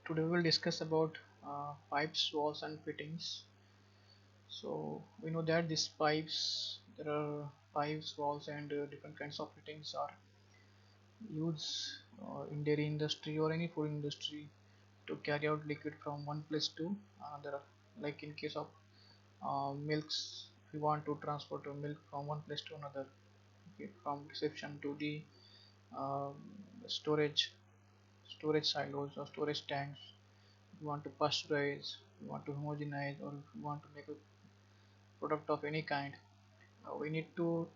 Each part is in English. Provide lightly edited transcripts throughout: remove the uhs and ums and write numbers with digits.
Today we will discuss about pipes, valves, and fittings. So we know that these pipes, there are pipes, valves, and different kinds of fittings are used in dairy industry or any food industry to carry out liquid from one place to another. Like in case of milks, we want to transport milk from one place to another, okay, from reception to the um, storage storage silos or storage tanks. You want to pasteurize, you want to homogenize, or if you want to make a product of any kind, we need to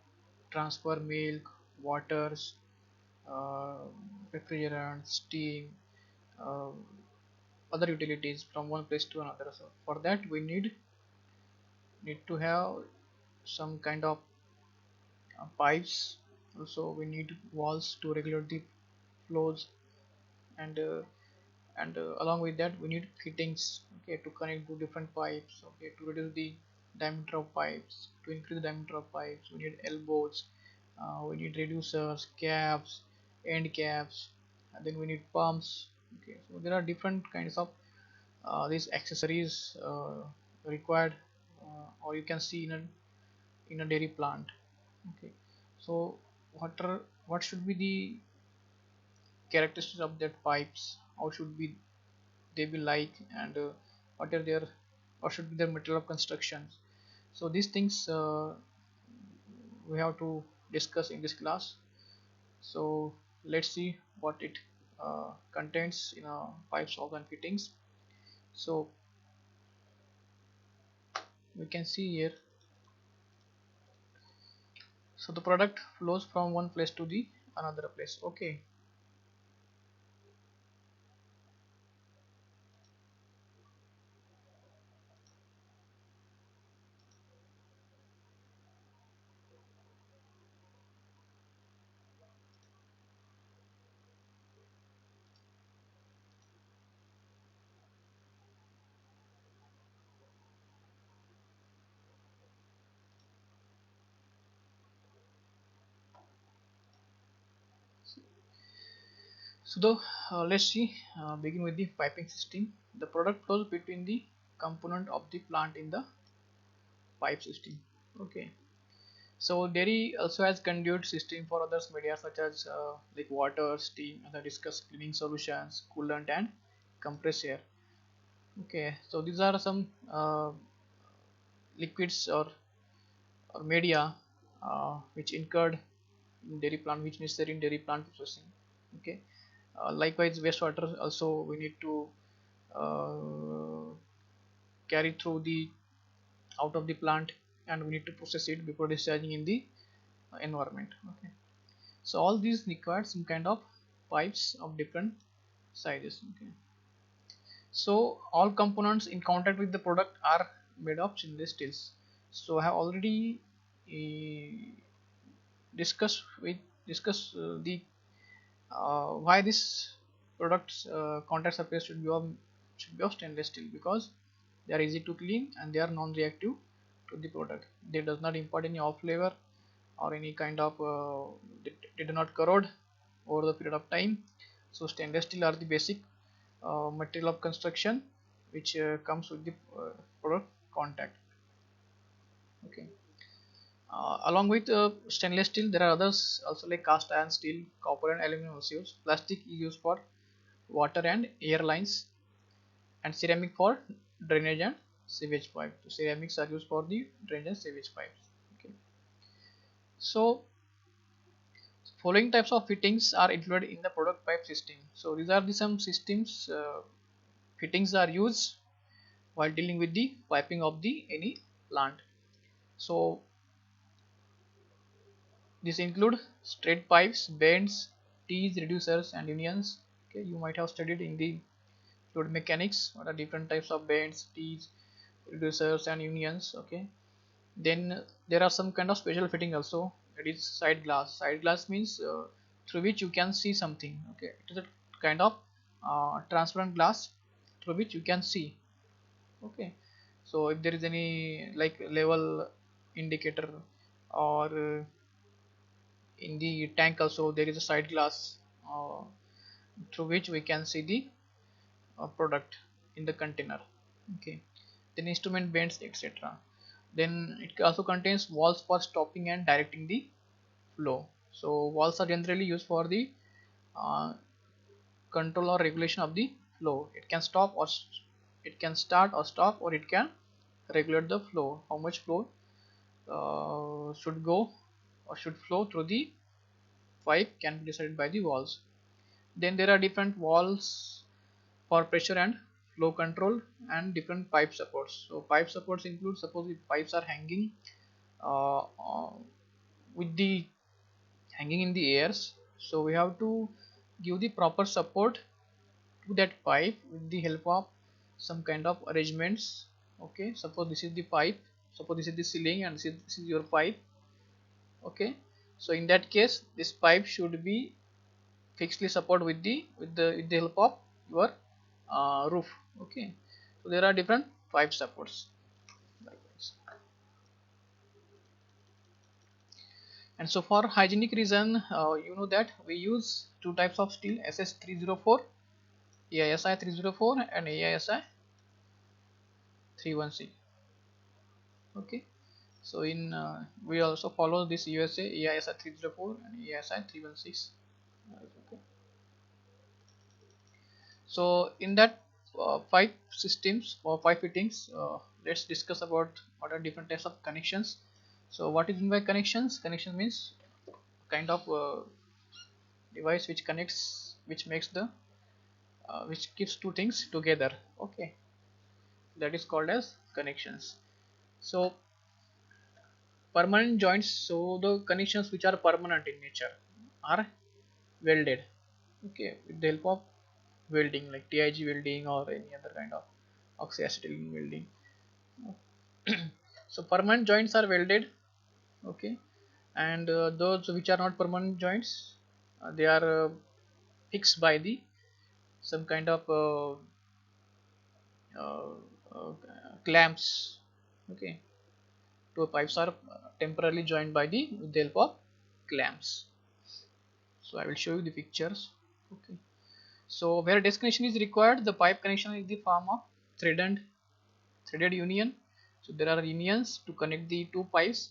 transfer milk, waters, uh, refrigerant, steam, uh, other utilities from one place to another. So for that we need to have some kind of pipes. Also we need walls to regulate the flows, and along with that we need fittings, okay, to connect to different pipes, okay, to reduce the diameter of pipes, to increase the diameter of pipes we need elbows, we need reducers, caps, end caps, and then we need pumps. Okay, so there are different kinds of these accessories required, or you can see in a dairy plant. Okay, so what should be the characteristics of that pipes, how should be they be like, and what are their what should be their material of construction. So these things we have to discuss in this class. So let's see what it contains in pipes, valves, and fittings. So we can see here, so the product flows from one place to the another place. Okay, so the let's see, begin with the piping system. The product flows between the component of the plant in the pipe system. Okay, so dairy also has conduit system for other media such as like water, steam, as I discussed, cleaning solutions, coolant, and compressed air. Okay, so these are some liquids or media which incurred in dairy plant, which necessary in dairy plant processing. Okay, likewise wastewater also we need to uh, carry through the out of the plant, and we need to process it before discharging in the environment. Okay, so all these require some kind of pipes of different sizes. Okay, so all components in contact with the product are made of stainless steels. So I have already uh, discussed with discuss the why this product's contact surface should be of stainless steel, because they are easy to clean and they are non-reactive to the product. They does not impart any off flavor or any kind of they do not corrode over the period of time. So stainless steel are the basic material of construction which comes with the product contact. Okay, along with stainless steel there are others also like cast iron, steel, copper, and aluminum also used. Plastic is used for water and air lines, and ceramic for drainage and sewage pipe. So ceramics are used for the drainage and sewage pipes. Okay, so following types of fittings are included in the product pipe system. So these are the some systems fittings are used while dealing with the piping of the any plant. So these include straight pipes, bends, tees, reducers, and unions. Okay, you might have studied in the fluid mechanics what are different types of bends, tees, reducers, and unions. Okay, then there are some kind of special fitting also. It is side glass. Side glass means through which you can see something. Okay, it is a kind of transparent glass through which you can see. Okay, so if there is any like level indicator, or in the tank also there is a side glass uh, through which we can see the product in the container. Okay, then instrument bends, etc. Then it also contains valves for stopping and directing the flow. So valves are generally used for the uh, control or regulation of the flow. It can stop or it can start or stop, or it can regulate the flow. How much flow should go or should flow through the pipe can be decided by the valves. Then there are different valves for pressure and flow control and different pipe supports. So pipe supports include, suppose if pipes are hanging uh, uh, with the hanging in the airs, so we have to give the proper support to that pipe with the help of some kind of arrangements. Okay, suppose this is the pipe, suppose this is the ceiling, and this is your pipe. Okay, so in that case this pipe should be fixedly support with the help of your roof. Okay, so there are different pipe supports like this. And so for hygienic reason, you know that we use two types of steel, SS304, AISI 304 and AISI 31C. Okay, so in we also follow this USA AISI 304 and AISI 316. Okay, so in that pipe systems or pipe fittings, let's discuss about what are different types of connections. So what is meant by connections? Connection means kind of device which connects, which makes the which keeps two things together. Okay, that is called as connections. So permanent joints, so the connections which are permanent in nature are welded. Okay, with the help of welding like TIG welding or any other kind of oxyacetylene welding. So permanent joints are welded. Okay, and those which are not permanent joints, they are fixed by the some kind of uh, uh, clamps. Okay, two pipes are temporarily joined by the with the help of clamps. So I will show you the pictures. Okay, so where disconnection is required, the pipe connection is the form of threaded union. So there are unions to connect the two pipes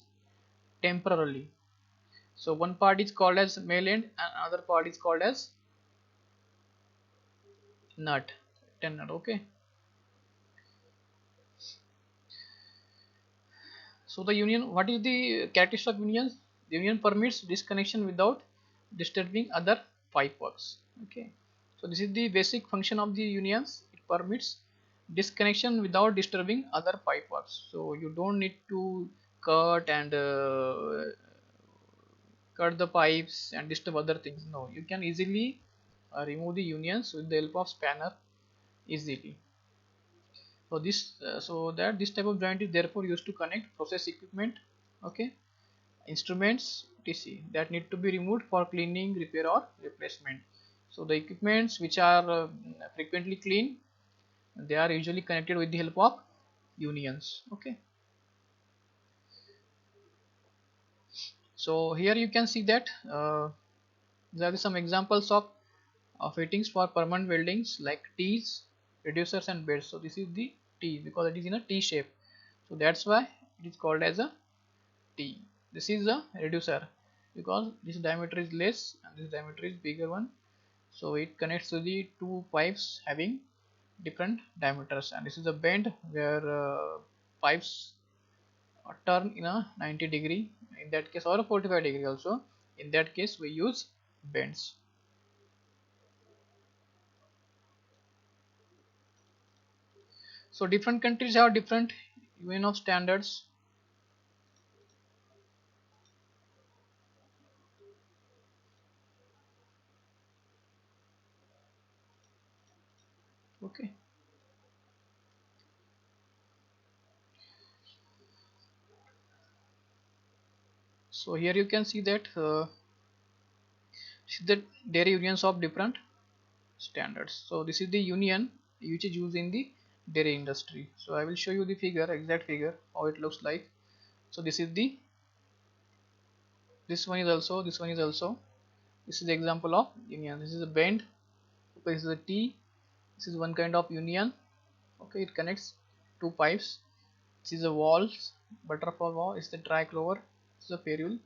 temporarily. So one part is called as male end and another part is called as nut, tenor. Okay, so the union, what is the characteristic of unions? The union permits disconnection without disturbing other pipe works. Okay, so this is the basic function of the unions. It permits disconnection without disturbing other pipe works. So you don't need to cut and cut the pipes and disturb other things. No, you can easily remove the unions with the help of spanner easily. So this type of joint is therefore used to connect process equipment. Okay, instruments etc that need to be removed for cleaning, repair or replacement. So the equipments which are frequently cleaned, they are usually connected with the help of unions. Okay, so here you can see that there are some examples of fittings for permanent weldings like T's, reducers and beds. So this is the T because it is in a T shape, so that's why it is called as a T. This is a reducer because this diameter is less and this diameter is bigger one, so it connects to the two pipes having different diameters. And this is a bend where pipes turn in a 90-degree, in that case, or a 45-degree also. In that case we use bends. So different countries have different UN of standards. Okay, so here you can see that there are unions of different standards. So this is the union which is used in the dairy industry. So I will show you the figure, exact figure, how it looks like. So this is the, this one is also, this one is also, this is the example of union. This is a bend, this is a T, This is one kind of union. Okay, it connects two pipes. This is a walls, butterfly wall is the triclover, this is a ferrule.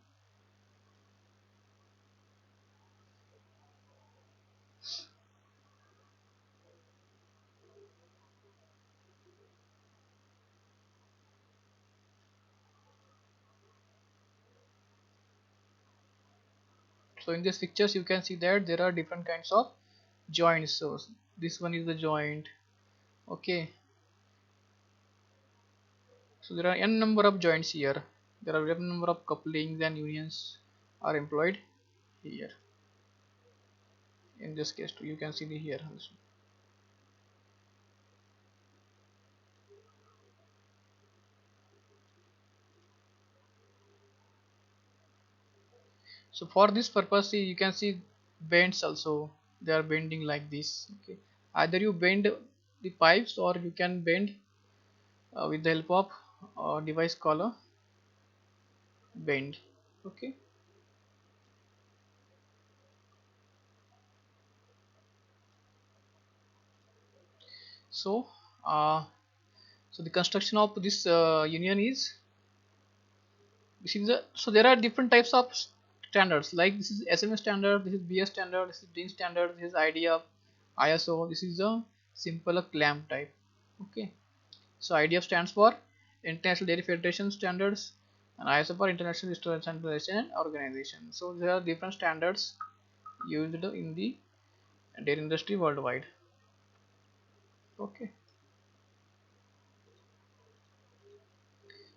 So in these pictures you can see that there are different kinds of joints. So this one is the joint. Okay, so there are n number of joints here. There are n number of couplings and unions are employed here. In this case too, you can see the here also. So for this purpose, see, you can see bends also. They are bending like this. Okay, either you bend the pipes or you can bend with the help of device called a bend. Okay, so uh, so the construction of this union is this is a, so there are different types of standards, like this is SMS standard, this is BS standard, this is DIN standard, this is IDF, ISO, this is a simple clamp type. Okay, so IDF stands for International Dairy Federation Standards and ISO for International Standardization Organization. So there are different standards used in the dairy industry worldwide. Okay,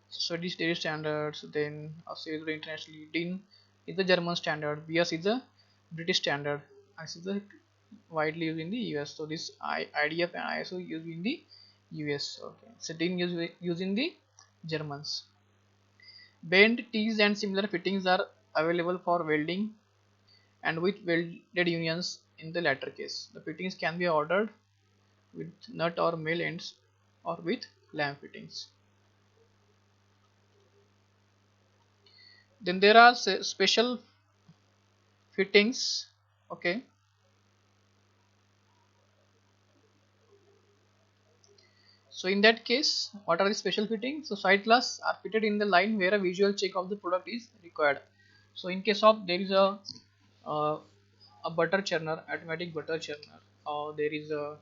Swedish dairy standards, then used internationally. DIN is the German standard, BS is the British standard, this is the widely used in the US. So this IDF and ISO used in the US. Okay, so DIN used in the Germans. Bend, tees and similar fittings are available for welding and with welded unions in the latter case. The fittings can be ordered with nut or male ends or with lamp fittings. Then there are special fittings. Okay, so in that case, what are the special fittings? So side glass are fitted in the line where a visual check of the product is required. So in case of there is uh, a butter churner, automatic butter churner, or there is a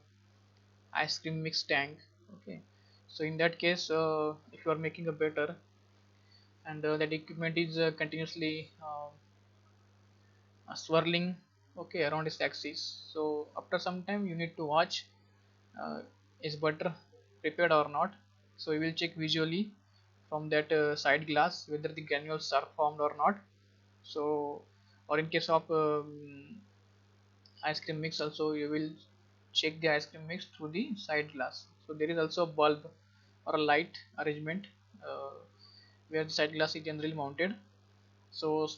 ice cream mix tank. Okay, so in that case, if you are making a batter and that equipment is continuously swirling, okay, around its axis, so after some time you need to watch uh, is butter prepared or not. So you will check visually from that side glass whether the granules are formed or not. So or in case of ice cream mix also, you will check the ice cream mix through the side glass. So there is also a bulb or a light arrangement uh, where the side glass is generally mounted. So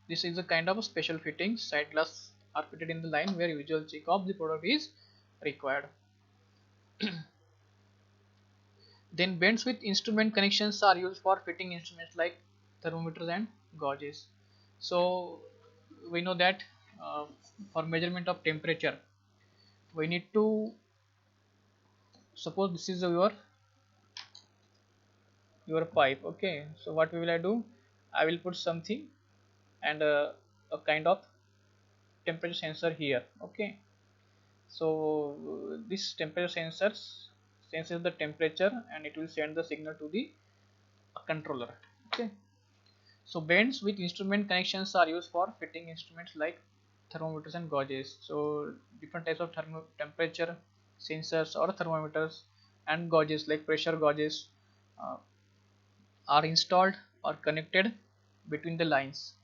this is a kind of a special fitting. Side glass are fitted in the line where visual check of the product is required. Then bends with instrument connections are used for fitting instruments like thermometers and gauges. So we know that for measurement of temperature, we need to suppose this is your pipe. Okay, so what will I do? I will put something and a kind of temperature sensor here. Okay, so this temperature sensors senses the temperature and it will send the signal to the controller. Okay, so bends with instrument connections are used for fitting instruments like thermometers and gauges. So different types of temperature sensors or thermometers and gauges like pressure gauges uh, are installed or connected between the lines.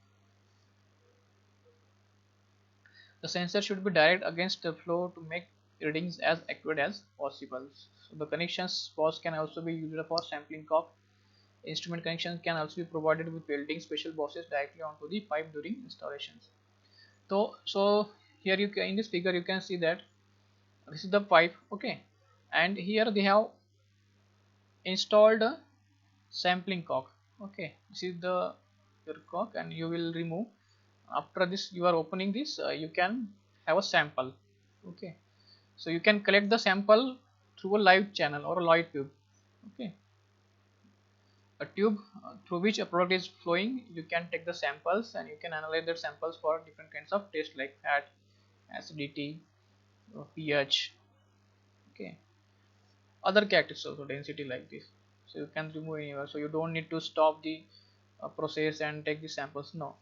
The sensor should be direct against the flow to make readings as accurate as possible. So the connections spots can also be used for sampling of instrument. Connections can also be provided with welding special bosses directly onto the pipe during installations. So here you can, in this figure you can see that this is the pipe. Okay, and here they have installed a sampling cock. Okay, this is the your cock and you will remove. After this you are opening this, you can have a sample. Okay, So you can collect the sample through a live channel or a live tube. Okay, a tube through which a product is flowing. You can take the samples and you can analyze the samples for different kinds of taste like fat, acidity, pH. Okay, other characteristics also, density like this. So you can remove anywhere. So you don't need to stop the process and take the samples. No,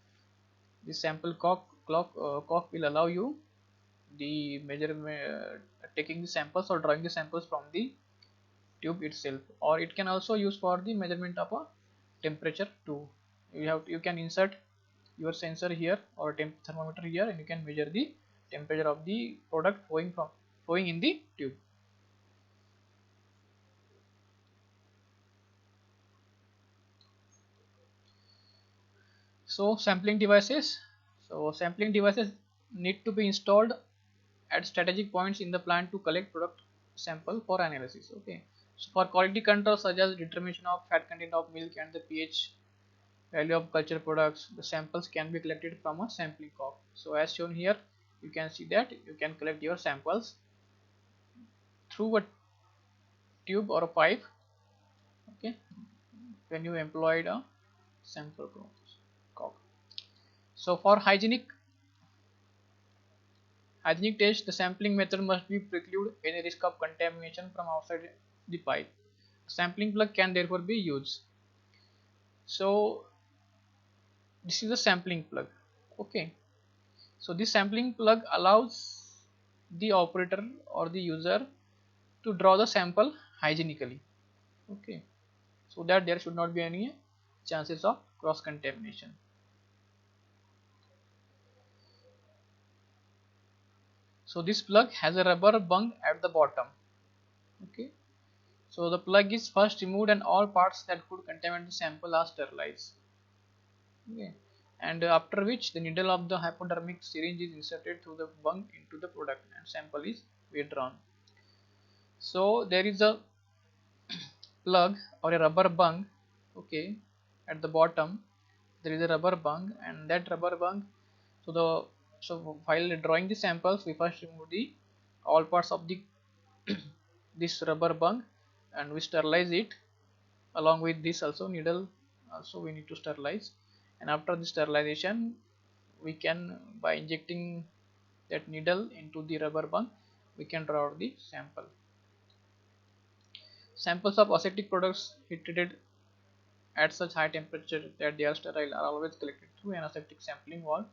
this sample cock will allow you the measurement, taking the samples or drawing the samples from the tube itself, or it can also use for the measurement of a temperature too. You can insert your sensor here or thermometer here, and you can measure the temperature of the product flowing in the tube. So sampling devices need to be installed at strategic points in the plant to collect product sample for analysis. Okay, so for quality control such as determination of fat content of milk and the pH value of culture products, the samples can be collected from a sampling cock. So as shown here, you can see that you can collect your samples through a tube or a pipe. Okay, when you employed a sample cock. So for hygienic test, the sampling method must be preclude any risk of contamination from outside the pipe. Sampling plug can therefore be used. So this is a sampling plug. Okay, so this sampling plug allows the operator or the user to draw the sample hygienically. Okay, so that there should not be any chances of cross contamination. So this plug has a rubber bung at the bottom. Okay, so the plug is first removed and all parts that could contaminate the sample are sterilized. Okay, and after which the needle of the hypodermic syringe is inserted through the bung into the product and sample is withdrawn. So there is a plug or a rubber bung. Okay, at the bottom there is a rubber bung, and that rubber bung, so while drawing the samples we first remove the all parts of the this rubber bung, and we sterilize it. Along with this also needle also we need to sterilize, and after the sterilization we can, by injecting that needle into the rubber bung, we can draw out the sample. Samples of aseptic products heat treated at such high temperature that they are sterile are always collected through an aseptic sampling valve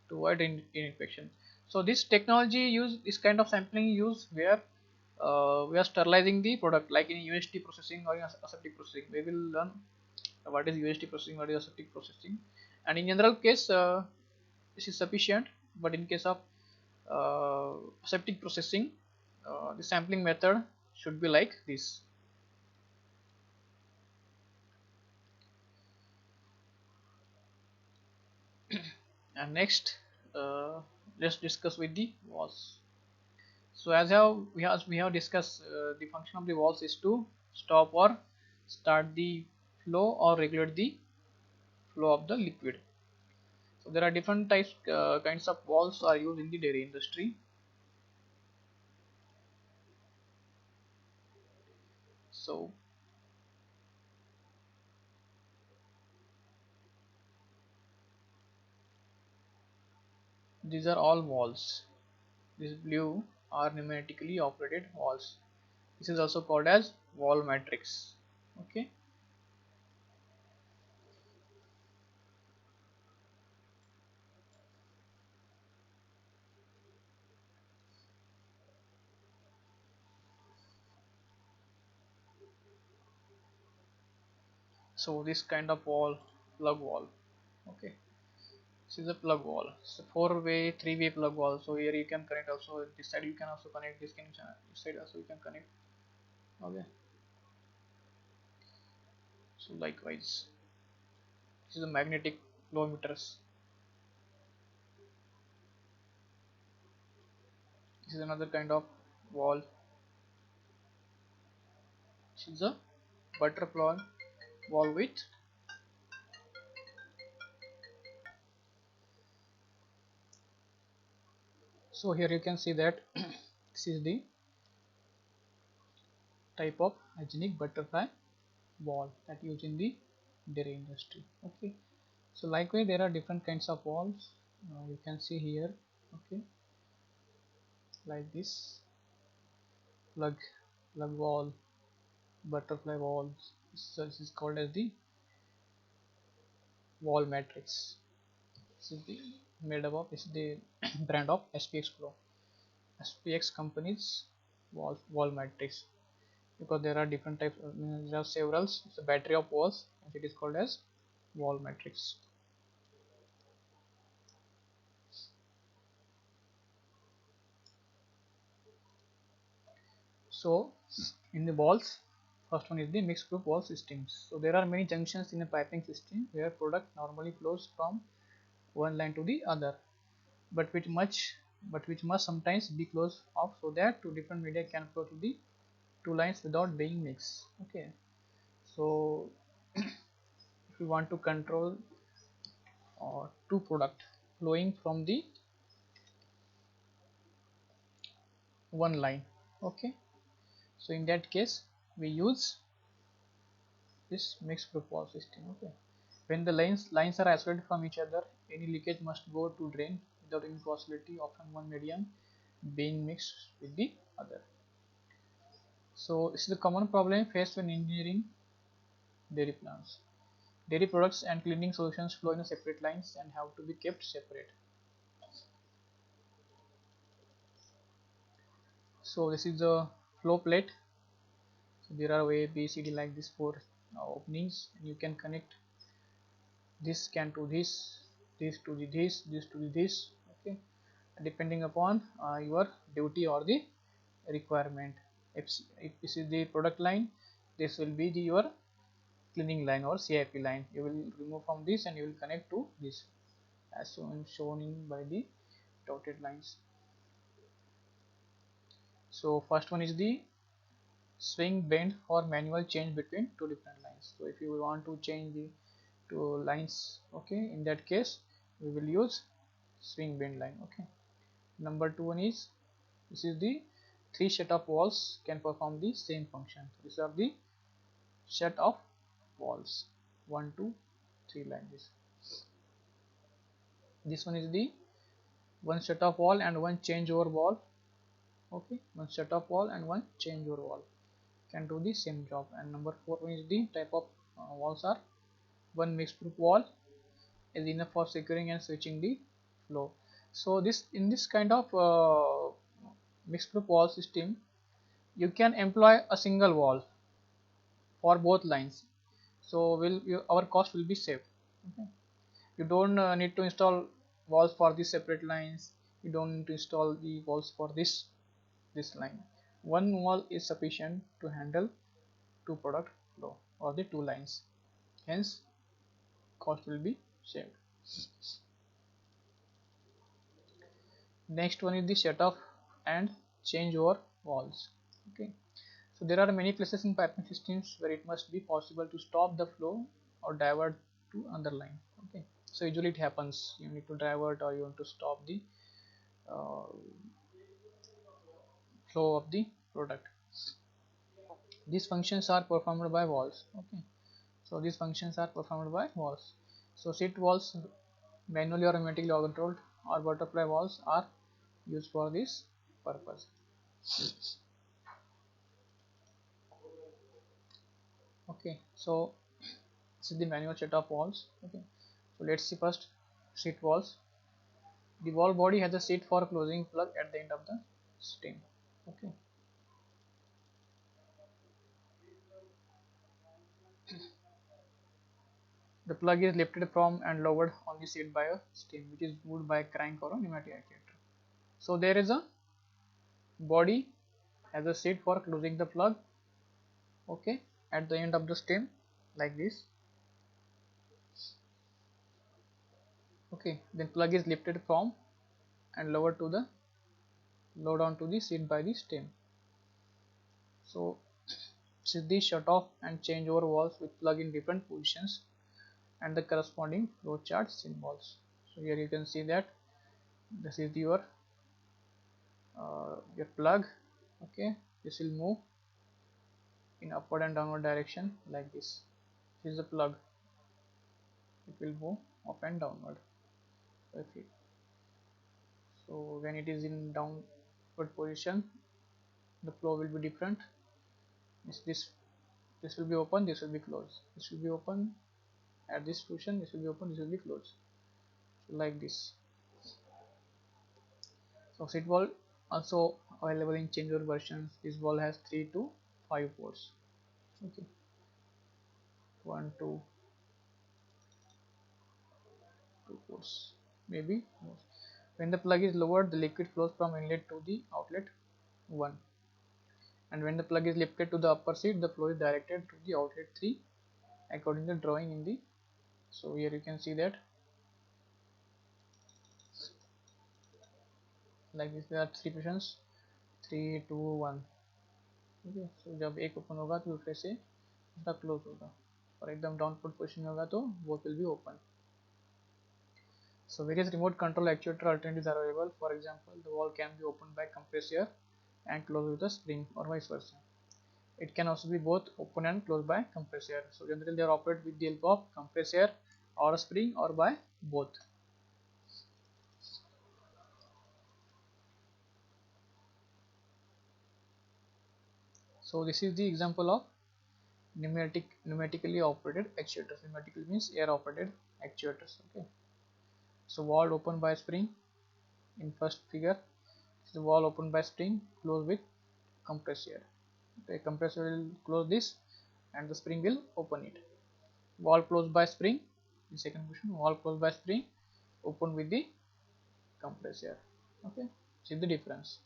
to avoid infection. So this technology use this kind of sampling use where we are sterilizing the product, like in UST processing or in aseptic processing. We will learn what is UST processing, what is aseptic processing, and in general case this is sufficient. But in case of aseptic processing, the sampling method should be like this. And next, let's discuss with the valves. So as how we have discussed, the function of the valves is to stop or start the flow or regulate the flow of the liquid. So there are different kinds of valves are used in the dairy industry. So these are all valves. This blue are pneumatically operated valves. This is also called as valve matrix. Okay. So this kind of valve, plug valve. Okay. This is a plug valve. It's a four-way, three-way plug valve. So here you can connect also this side. You can also connect this connection. This side also you can connect. Okay. So likewise, this is a magnetic flow meters. This is another kind of valve. This is a butterfly valve with. So here you can see that this is the type of hygienic butterfly wall that used in the dairy industry. Okay, so likewise there are different kinds of walls, you can see here. Okay, like this plug wall, butterfly walls. So this is called as the wall matrix. This is the made up of, this is the brand of SPX Pro. SPX company's wall matrix, because there are different types, there are several, it's a battery of walls and it is called as wall matrix. So in the walls, first one is the mixed group wall systems. So there are many junctions in a piping system where product normally flows from one line to the other, but which must sometimes be closed off so that two different media can flow to the two lines without being mixed. Okay, so if we want to control two product flowing from the one line, okay, so in that case we use this mixed group wall system. Okay, when the lines are isolated from each other, any leakage must go to drain without any possibility of one medium being mixed with the other. So this is a common problem faced when engineering dairy plants. Dairy products and cleaning solutions flow in separate lines and have to be kept separate. So this is the flow plate. So there are A, B, C, D like this four openings, and you can connect this can to this to the this to the this. Okay, depending upon your duty or the requirement. If this is the product line, this will be your cleaning line or CIP line. You will remove from this and you will connect to this, as shown in by the dotted lines. So first one is the swing bend or manual change between two different lines. So if you want to change the two lines, okay, in that case we will use swing bend line. Okay, number two one is, this is the three set of walls can perform the same function. These are the set of walls, 1 2 3 like this. This one is the one set of wall and one changeover wall. Okay, one set of wall and one changeover wall can do the same job. And number four one is the type of walls are, one mixed group wall is enough for securing and switching the flow. So this, in this kind of mixed group wall system, you can employ a single wall for both lines, so our cost will be saved. Okay, you don't need to install walls for the separate lines, you don't need to install the walls for this line. One wall is sufficient to handle two product flow or the two lines, hence cost will be saved. Next one is the set of and changeover walls. Okay, so there are many places in piping systems where it must be possible to stop the flow or divert to another line. Okay, so usually it happens, you need to divert or you want to stop the uh, flow of the product. These functions are performed by valves. Okay, so these functions are performed by valves. So seat valves, manually or automatically controlled, or butterfly valves are used for this purpose. Okay, so this is the manual set of valves. Okay, so let's see first seat valves. The valve body has a seat for closing plug at the end of the stem. Okay, the plug is lifted from and lowered on the seat by a stem, which is moved by a crank or a pneumatic actuator. So there is a body has a seat for closing the plug. Okay, at the end of the stem like this. Okay, then plug is lifted from and lowered to the load onto the seat by the stem. So this is the shut off and changeover valves with plug in different positions and the corresponding flow chart symbols. So here you can see that this is your plug. Okay, this will move in upward and downward direction like this. This is the plug, it will go up and downward. So when it is in downward position, the flow will be different. This will be open, this will be closed, this will be open at this position, this will be open, this will be closed, so like this. So seat valve also available in changeover versions. This valve has 3 to 5 ports. Okay, 1, 2, 2 ports, maybe more. When the plug is lowered, the liquid flows from inlet to the outlet 1, and when the plug is lifted to the upper seat, the flow is directed to the outlet 3 according to the drawing in the. So here you can see that like this, there are 3 positions, 3, 2, 1. Okay, so जब एक open होगा तो दूसरे से दूसरा close होगा, और एकदम डाउनवर्ड पोजीशन में होगा तो both will be open. So various remote control actuator alternatives are available. For example, the valve can be opened by compressor and closed with a spring, or vice versa. It can also be both open and closed by compressor. So generally they are operated with the help of compressor or a spring, or by both. So this is the example of pneumatically operated actuators. Pneumatically means air operated actuators. Okay. So valve opened by spring in first figure. The valve opened by spring, closed with compressor. Okay, compressor will close this and the spring will open it. Valve closed by spring in second position. Valve closed by spring, open with the compressor. Okay, see the difference.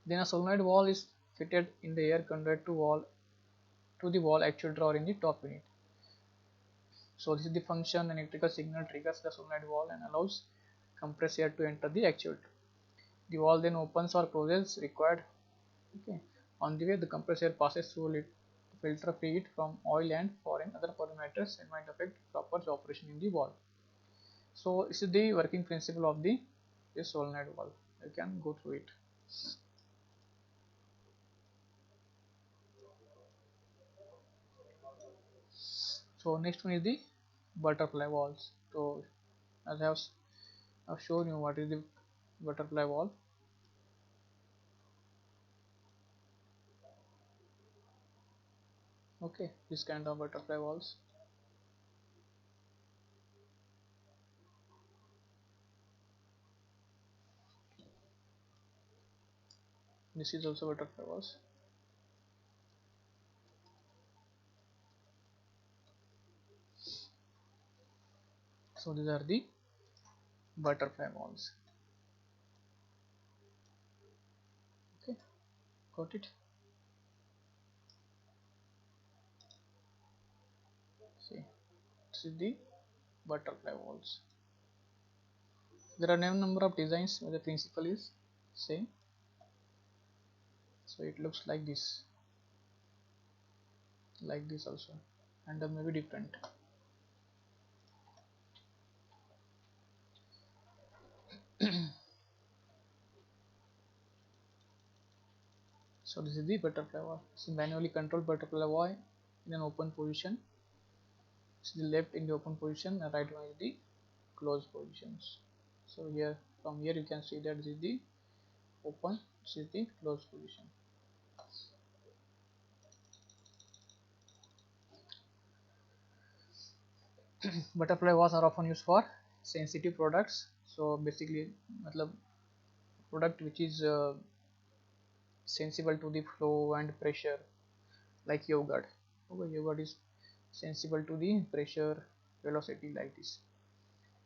Then a solenoid valve is fitted in the air conduit to the valve actuator or in the top unit. So this is the function. An electrical signal triggers the solenoid valve and allows compressor to enter the actuator. The valve then opens or closes required. Okay. On the way, the compressor passes through it to filter free heat from oil and foreign other parameters and might affect proper operation in the valve. So this is the working principle of the solenoid valve. You can go through it. So next one is the butterfly valves. So as I've shown you what is the butterfly valve. Okay, this kind of butterfly valves. This is also butterfly valves. So these are the butterfly valves. Okay, got it. See, this is the butterfly valves. There are a number of designs where the principle is same. So it looks like this also, and maybe different. So this is the butterfly valve. This is manually controlled butterfly valve in an open position. This is the left in the open position and right one is the closed positions. So here, from here you can see that this is the open, this is the closed position. Butterfly valves are often used for sensitive products. So basically, matlab product which is sensible to the flow and pressure, like yogurt. Okay, yogurt is sensible to the pressure, velocity, like this,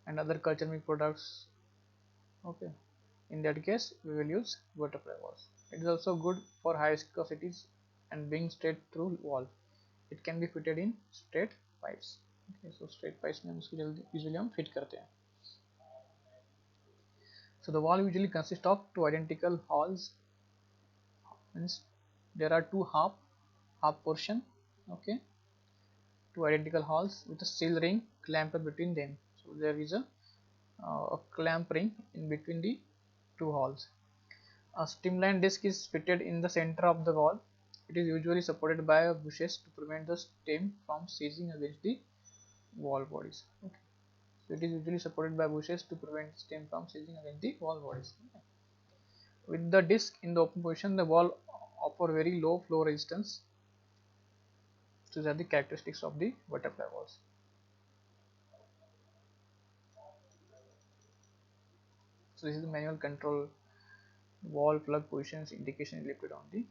and other culture milk products. Okay, in that case we will use butterfly valves. It is also good for high viscosities and being straight through valve. It can be fitted in straight pipes. Okay, so straight pipes में हम इसको usually हम fit करते हैं. So the valve usually consists of two identical holes. Means there are two half portion. Okay, two identical holes with a seal ring clamped between them. So there is a clamp ring in between the two holes. A streamlined disc is fitted in the center of the wall. It is usually supported by bushes to prevent the stem from seizing against the wall bodies. Okay. So it is usually supported by bushes to prevent stem from seizing against the wall bodies. Okay. With the disc in the open position, the wall offer very low flow resistance. These are the characteristics of the butterfly walls. So this is the manual control wall plug positions indication lifted on the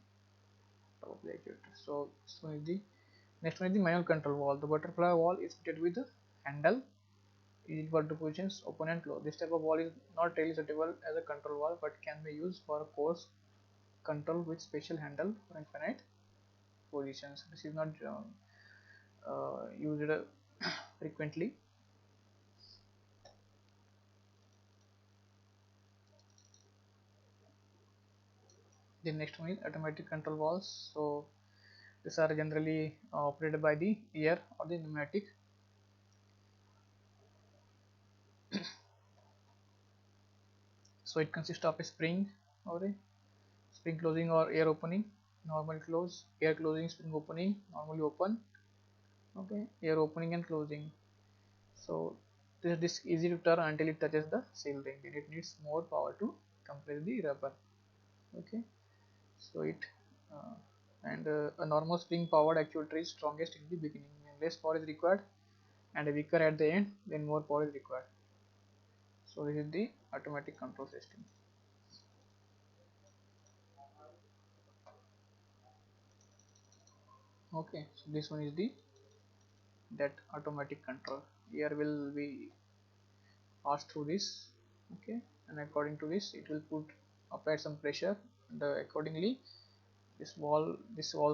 top of the actuator. So this one is the next one is the manual control wall. The butterfly wall is fitted with a handle, easy for the positions open and close. This type of wall is not really suitable as a control wall but can be used for coarse control with special handle for infinite positions. This is not used frequently. The next one is automatic control valves. So these are generally operated by the air or the pneumatic. So it consists of a spring or a spring closing or air opening, normal close, air closing, spring opening, normally open, okay, air opening and closing. So this disc easy to turn until it touches the seal ring. Then it needs more power to compress the rubber. Okay, so it uh, and a normal spring powered actuator is strongest in the beginning. When less power is required and weaker at the end, then more power is required. So this is the automatic control system. Okay, so this one is the that automatic control. Air will be passed through this, okay, and according to this it will put apply some pressure and accordingly this wall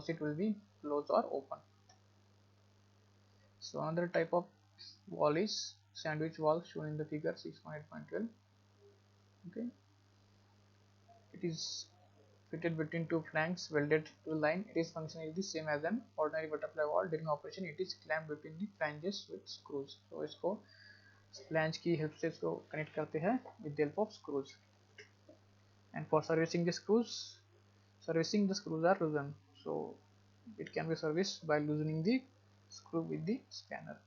seat will be closed or open. So another type of wall is sandwich wall shown in the figure 6.8.12. Okay, it is fitted between two flanks welded to the line. It is functionally the same as an ordinary butterfly wall. During operation it is clamped between the flanges with screws. So इसको flange की help से इसको connect करते हैं with the help of screws. And for servicing the screws are loosened. So it can be serviced by loosening the screw with the spanner.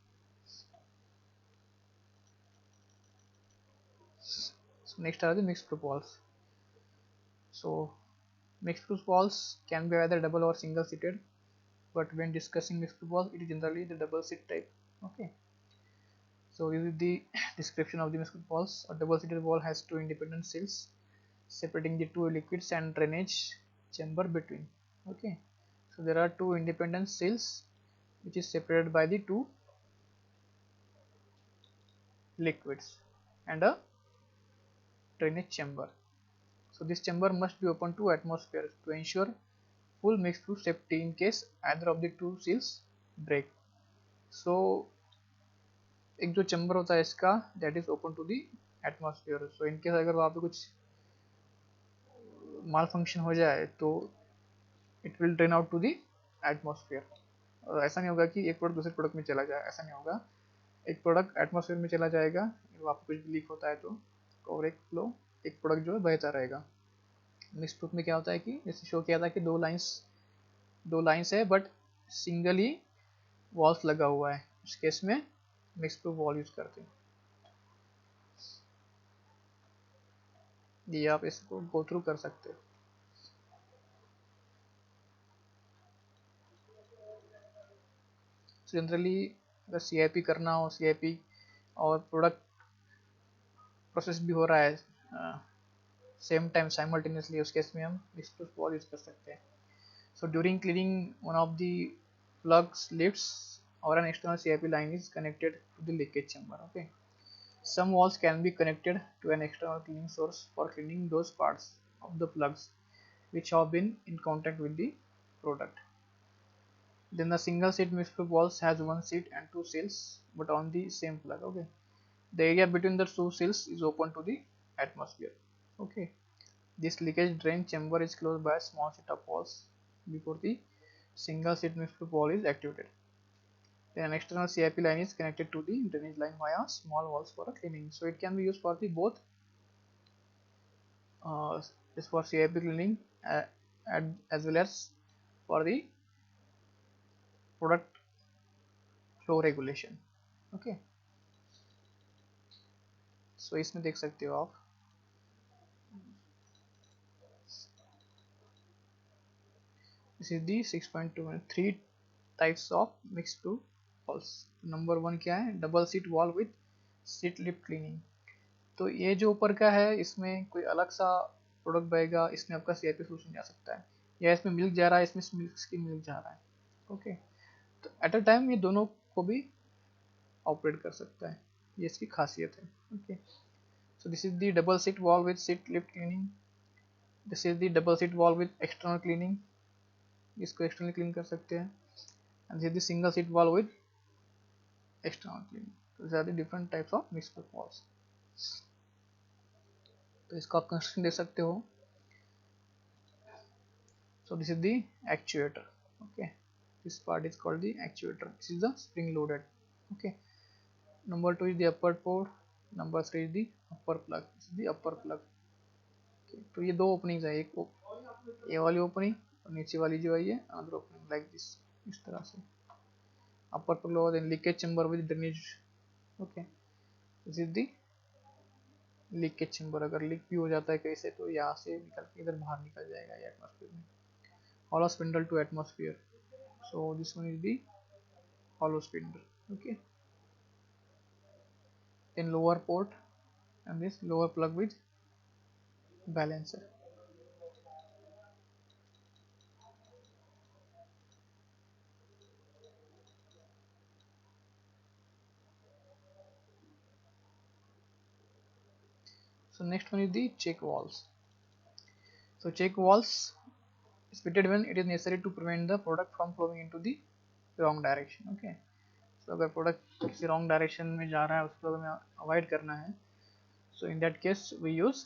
So next are the mixed group walls. So mixed group walls can be either double or single seated, but when discussing mixed group walls it is generally the double seat type. Okay, so this is the description of the mixed group walls. A double seated wall has two independent seals separating the two liquids and drainage chamber between. Okay, so there are two independent seals which is separated by the two liquids and a drainage chamber. So this chamber must be open to atmosphere to ensure full mixed fruit safety in case either of the two seals break. So एक जो chamber होता है इसका that is open to the atmosphere. So in case अगर वहाँ पे कुछ माल function हो जाए तो it will drain out to the atmosphere. ऐसा नहीं होगा कि एक प्रोडक्ट दूसरे प्रोडक्ट में चला जाए, ऐसा नहीं होगा. एक प्रोडक्ट एटमॉस्फेयर में चला जाएगा वहाँ पे कुछ भी लीक होता है तो और एक फ्लो एक प्रोडक्ट जो है बहता रहेगा. मिक्स प्रूफ में क्या होता है कि जैसे शो किया था कि दो लाइंस है बट सिंगल ही वॉल्स लगा हुआ है, उस केस में मिक्स प्रूफ वॉल यूज करते हैं. ये आप इसको गो थ्रू कर सकते हो. जनरली अगर CIP करना हो, CIP और प्रोडक्ट प्रोसेस भी हो रहा है सेम टाइम साइमल्टेनियसली, उस केस में हम मिक्स प्रूफ वॉल यूज कर सकते हैं. So during cleaning one of the plugs lifts or an external CIP line is connected to the leakage chamber. Okay, some walls can be connected to an external cleaning source for cleaning those parts of the plugs which have been in contact with the product. Then the single seat mixed group walls has one seat and two seals but on the same plug. Okay, the area between the two seals is open to the atmosphere. Okay, this leakage drain chamber is closed by a small set of walls before the single seat mixed group wall is activated. Then an external CIP line is connected to the drainage line via small walls for cleaning. So it can be used for the both is for CIP cleaning, uh, as well as for the product flow regulation. Okay so इसमें देख सकते हो आप, this is the 6.2 3 types of mix flow walls. Number 1 क्या है, double seat wall with seat lip cleaning. तो ये जो ऊपर का है इसमें कोई अलग सा प्रोडक्ट बहेगा, इसमें आपका CIP सोल्यूशन जा सकता है, या इसमें मिल्क जा रहा है, इसमें मिल्क जा रहा है. ओके तो एट अ टाइम ये दोनों को भी ऑपरेट कर सकता है, ये इसकी खासियत है. Okay so this is the double seat wall with seat lip cleaning. This is the double seat wall with external cleaning, इसको एक्सटर्नल क्लीन कर सकते हैं. And this is the single seat wall with external cleaning. तो these are the different types of mixed walls. तो इसका आप construction दे सकते हो. So this is the actuator. Okay, this part is called the actuator. This is the spring loaded. Okay, number 2 is the upper port, number 3 is the upper plug. This is the upper plug. Okay, तो ये दो openings है, एक ये वाली opening और नीचे वाली जो है ये अदर ओपनिंग, लाइक दिस, इस तरह से. upper plug lower than leakage chamber with drainage. Okay, this is the leakage chamber. अगर लीक भी हो जाता है कहीं से तो यहाँ से निकल के इधर बाहर निकल जाएगा ये एटमॉस्फेयर में. hollow spindle to atmosphere. So this one is the hollow spindle. Okay, then lower port and this lower plug with balancer. So next one is the check valves. So check valves is fitted when it is necessary to prevent the product from flowing into the wrong direction. Okay, so अगर product किसी wrong direction में जा रहा है उसको हमें avoid करना है, so in that case we use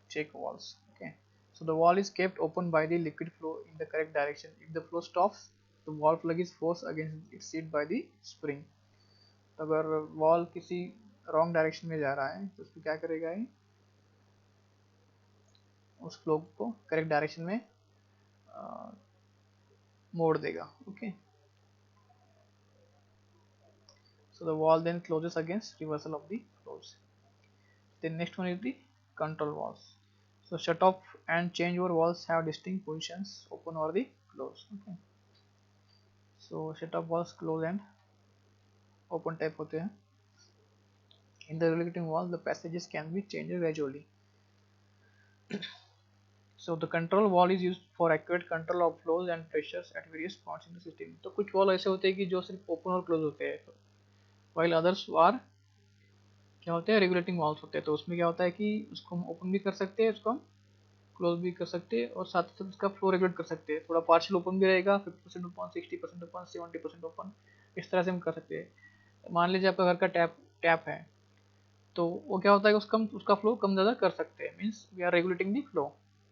check valves. Okay, so the valve is kept open by the liquid flow in the correct direction. If the flow stops, the valve plug is forced against its seat by the spring. तो अगर valve किसी wrong direction में जा रहा है तो उसको क्या करेगा, ये उस फ्लो को करेक्ट डायरेक्शन में मोड़ देगा. Okay so the valve then closes against reversal of the flows. Then next one is the control valves. So shut off and change over valves have distinct positions, open or the close. Okay, so shut off valves close and open type होते हैं. In the regulating valve the passages can be changed gradually. So the control valve is used for accurate control of flows and pressures at various points in the system. तो कुछ valve ऐसे होते हैं कि जो सिर्फ open और close होते हैं, while others are क्या होते हैं, रेगुलेटिंग वाल्व्स होते हैं. तो उसमें क्या होता है कि उसको हम ओपन भी कर सकते हैं, उसको हम क्लोज भी कर सकते हैं, और साथ ही साथ उसका फ्लो रेगुलेट कर सकते हैं. थोड़ा पार्शियल ओपन भी रहेगा, 50% ओपन, 60% ओपन, 70% ओपन, इस तरह से हम कर सकते हैं. मान लीजिए आपका घर का टैप है, तो वो क्या होता है कि उसका फ्लो कम ज़्यादा कर सकते हैं, means we are regulating the flow.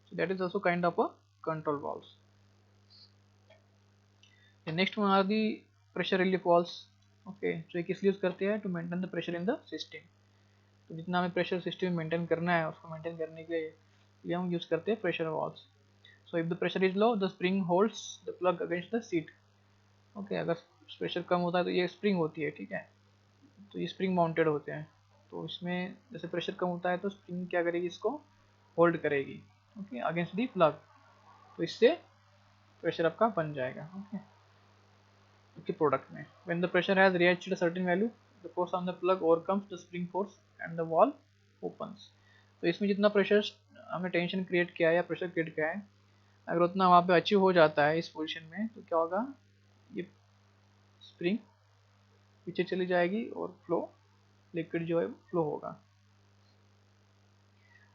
So that is also kind of a control valves. Next one are the pressure relief valves. Okay, जो एक इसलिए यूज करते हैं to maintain the pressure in the system. तो जितना हमें pressure system में maintain करना है उसको मेंटेन करने के लिए हम यूज करते हैं pressure valves. So if the pressure is low the spring holds the plug against the seat. Okay, अगर प्रेशर कम होता है तो ये स्प्रिंग होती है, ठीक है, तो ये स्प्रिंग माउंटेड होते हैं. तो इसमें जैसे प्रेशर कम होता है तो स्प्रिंग क्या करेगी, इसको होल्ड करेगी, ओके, अगेंस्ट दी प्लग. तो इससे प्रेशर आपका बन जाएगा. ओके, के प्रोडक्ट में when the pressure has reached a certain value the force on the plug overcomes the spring force and the valve opens. तो इसमें जितना प्रेशर हमने टेंशन क्रिएट किया है या प्रेशर क्रिएट किया है, अगर उतना वहाँ पे अचीव हो जाता है इस पोजीशन में, तो क्या होगा, ये स्प्रिंग पीछे चली जाएगी और फ्लो लिक्विड जो है फ्लो होगा.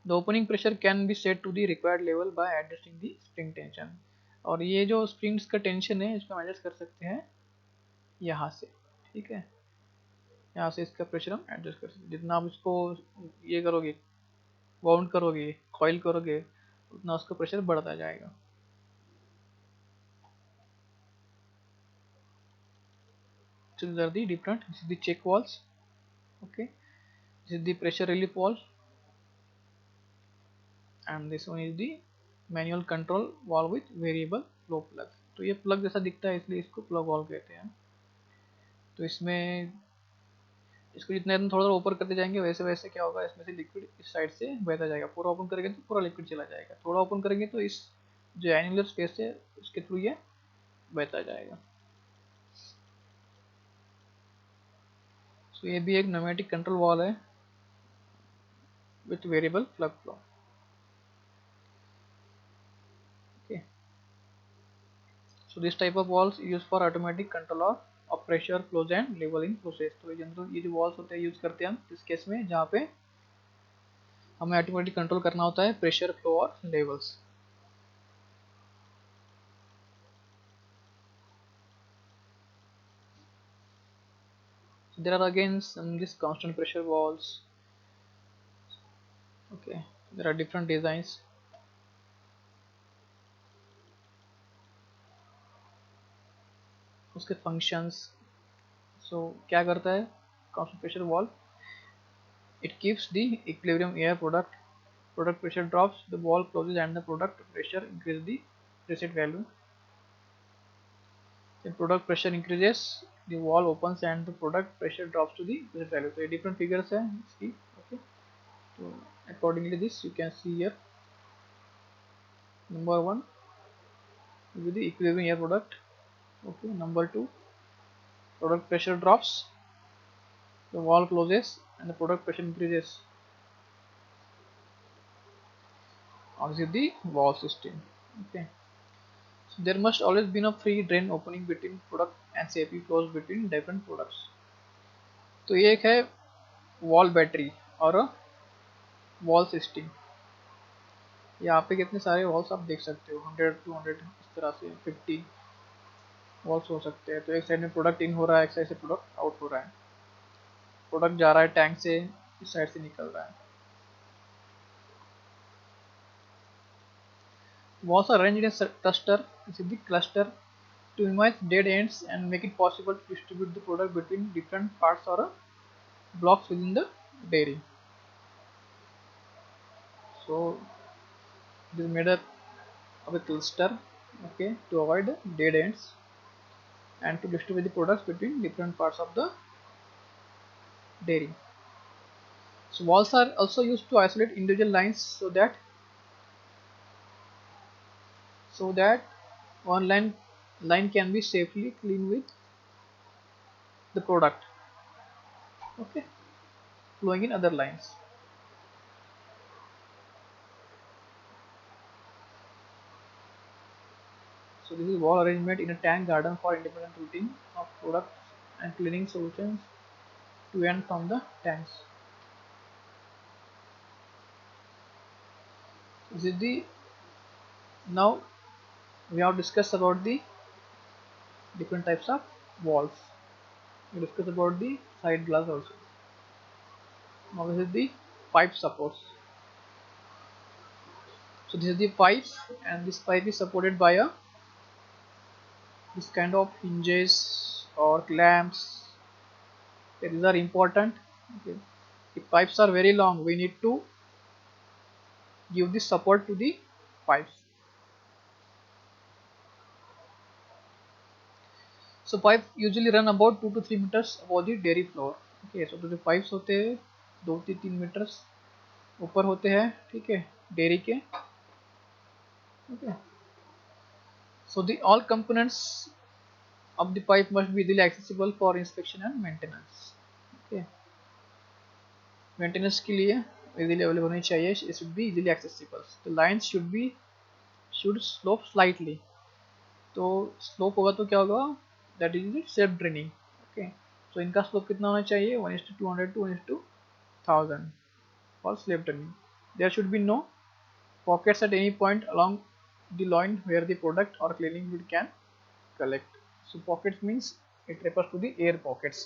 The opening pressure can be set to the required level by adjusting the spring tension. और ये जो स्प्रिंग्स का टेंशन है इसको हम एडजस्ट कर सकते हैं यहाँ से, ठीक है, यहाँ से इसका प्रेशर हम एडजस्ट कर सकते हैं. जितना आप इसको ये करोगे, बाउंड करोगे, कॉइल करोगे, उतना उसका प्रेशर बढ़ता जाएगा. So these are the different. This is the check valves. Okay, this is the pressure relief valve, and this one is the manual control valve with variable flow plug. तो ये plug जैसा दिखता है इसलिए इसको plug valve कहते हैं। तो इसमें इसको जितना हम थोड़ा थोड़ा ऊपर करते जाएंगे वैसे वैसे क्या होगा, इसमें से लिक्विड इस साइड से बहता जाएगा। पूरा ओपन करेंगे तो पूरा लिक्विड चला जाएगा, थोड़ा ओपन करेंगे तो इस जो एनुलर स्पेस है उसके थ्रू ये बहता जाएगा। तो ये भी एक न्यूमेटिक कंट्रोल वॉल है with variable plug flow. Okay. So this type of valves used for automatic control of pressure, flows and level in process। तो जनरल ये जो valves होते हैं यूज करते हैं हम इस केस में जहाँ पे हमें ऑटोमेटिक कंट्रोल करना होता है प्रेशर, फ्लो और levels. There are again some this constant pressure valves। Okay, there are different designs। उसके functions। So क्या करता है constant pressure valve? It keeps the equilibrium air product pressure drops, the valve closes and the product pressure increases the preset value। The product pressure increases, the valve opens and the product pressure drops to the preset value। तो ये different figures है इसकी। Okay, तो accordingly this you can see here। Number 1 with the equilibrium air product। Okay, number 2 product pressure drops, the valve closes and the product pressure increases। This is the valve system। Okay, so there must always be a free drain opening between product and safety flows between different products। तो ये एक है wall battery और wall system. यहाँ पे कितने सारे walls आप देख सकते हो, 100 200 इस तरह से 50 वॉल्स हो सकते हैं। तो एक साइड में प्रोडक्ट इन हो रहा है, एक साइड से प्रोडक्ट आउट हो रहा है। प्रोडक्ट जा रहा है टैंक से, इस साइड से निकल रहा है। Walls are arranged in cluster to minimize dead ends and make it possible to distribute the product between different parts or blocks within the dairy। So it is made up of a cluster, okay, to avoid dead ends and to distribute the products between different parts of the dairy। So walls are also used to isolate individual lines so that one line can be safely cleaned with the product, okay, flowing in other lines। So this is wall arrangement in a tank garden for independent routing of products and cleaning solutions to and from the tanks। This is the now we have discussed about the different types of walls. We discussed about the side glass also। Now this is the pipe supports। So this is the pipe and this pipe is supported by a this kind of hinges or clamps। Okay, these are important। Okay. If pipes are very long, we need to give this support to the pipes। So pipe usually run about 2 to 3 meters above the dairy floor। Okay, so जो pipes होते हैं 2 से 3 meters ऊपर होते हैं, ठीक है, dairy के। Okay, so the all components of the pipe must be easily accessible for inspection and maintenance। Okay, maintenance के लिए इजीली अवेलेबल होनी चाहिए, it should be easily accessible। the lines should slope slightly। तो slope होगा तो क्या होगा, that is self draining. Okay, तो इनका स्लोप कितना होना चाहिए, 1:200 to 1:1000 for self draining. There should be no pockets at any point along the line where the product or cleaning fluid can collect। so pockets means it refers to the air pockets।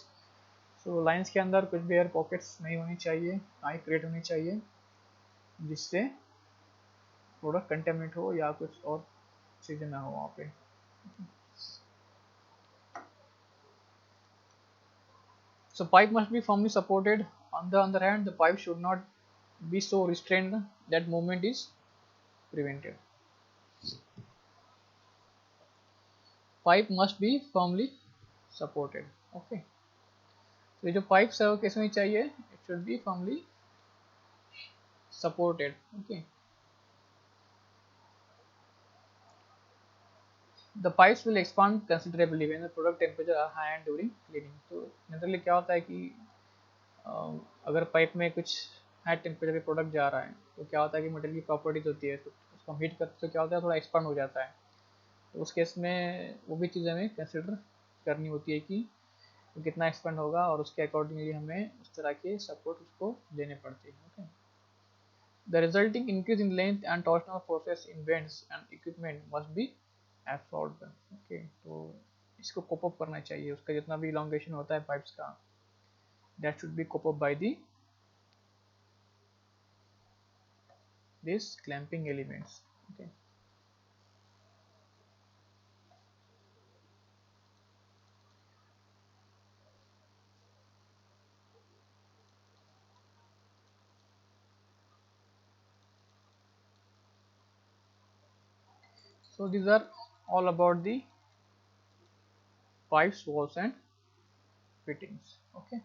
so lines के अंदर कुछ भी air pockets नहीं होनी चाहिए, ना ही create होनी चाहिए जिससे प्रोडक्ट कंटेमिनेट हो या कुछ और चीज़ें ना हो वहाँ पे। So pipe must be firmly supported। On the other hand, the pipe should not be so restrained that movement is prevented। pipe must be firmly supported. Okay, तो ये जो pipes है वो कैसे होनी चाहिए? It should be firmly supported. Okay, the pipes will expand considerably when the product temperature are high and during cleaning. तो generally क्या होता है कि अगर पाइप में कुछ हाई टेम्परेचर पे प्रोडक्ट जा रहा है तो क्या होता है कि मटेरियल की प्रॉपर्टीज होती है, तो उसको हम हीट करते तो क्या होता है, थोड़ा एक्सपांड हो जाता है। तो उस केस में वो भी चीज़ हमें कंसिडर करनी होती है कि वो कितना एक्सपेंड होगा और उसके अकॉर्डिंगली हमें उस तरह के सपोर्ट उसको देने पड़ते हैं। Okay, the resulting increase in length and torsional forces in bends and equipment must be absorbed. Okay, तो इसको कोप अप करना चाहिए, उसका जितना भी इलोंगेशन होता है पाइप्स का, that should be cope up by the this clamping elements. Okay, so these are all about the pipes, walls and fittings. Okay.